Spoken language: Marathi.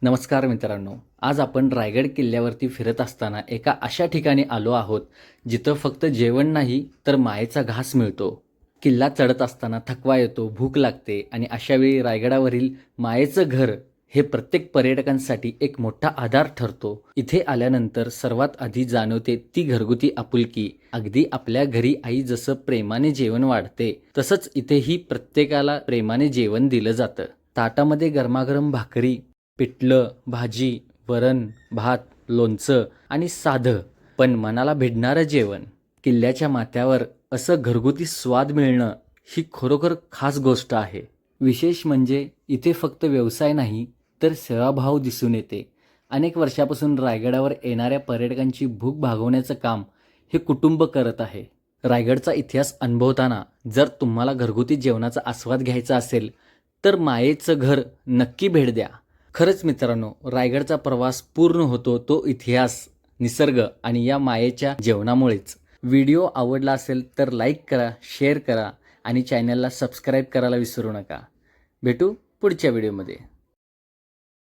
नमस्कार मित्रांनो, आज आपण रायगड किल्ल्यावरती फिरत असताना एका अशा ठिकाणी आलो आहोत जिथं फक्त जेवण नाही तर मायेचा घास मिळतो. किल्ला चढत असताना थकवा येतो, भूक लागते आणि अशावेळी रायगडावरील मायेचं घर हे प्रत्येक पर्यटकांसाठी एक मोठा आधार ठरतो. इथे आल्यानंतर सर्वात आधी जाणवते ती घरगुती आपुलकी. अगदी आपल्या घरी आई जसं प्रेमाने जेवण वाढते तसंच इथेही प्रत्येकाला प्रेमाने जेवण दिलं जातं. ताटामध्ये गरमागरम भाकरी, पिठलं, भाजी, वरण, भात, लोणचं आणि साधं पण मनाला भिडणारं जेवण. किल्ल्याच्या माथ्यावर असं घरगुती स्वाद मिळणं ही खरोखर खास गोष्ट आहे. विशेष म्हणजे इथे फक्त व्यवसाय नाही तर सेवाभाव दिसून येते. अनेक वर्षापासून रायगडावर येणाऱ्या पर्यटकांची भूक भागवण्याचं काम हे कुटुंब करत आहे. रायगडचा इतिहास अनुभवताना जर तुम्हाला घरगुती जेवणाचा आस्वाद घ्यायचा असेल तर मायेचं घर नक्की भेट द्या. खरंच मित्रांनो, रायगडचा प्रवास पूर्ण होतो तो इतिहास, निसर्ग आणि या मायेच्या जेवणामुळेच. व्हिडिओ आवडला असेल तर लाईक करा, शेअर करा आणि चॅनलला सबस्क्राईब करायला विसरू नका. भेटू पुढच्या व्हिडिओमध्ये.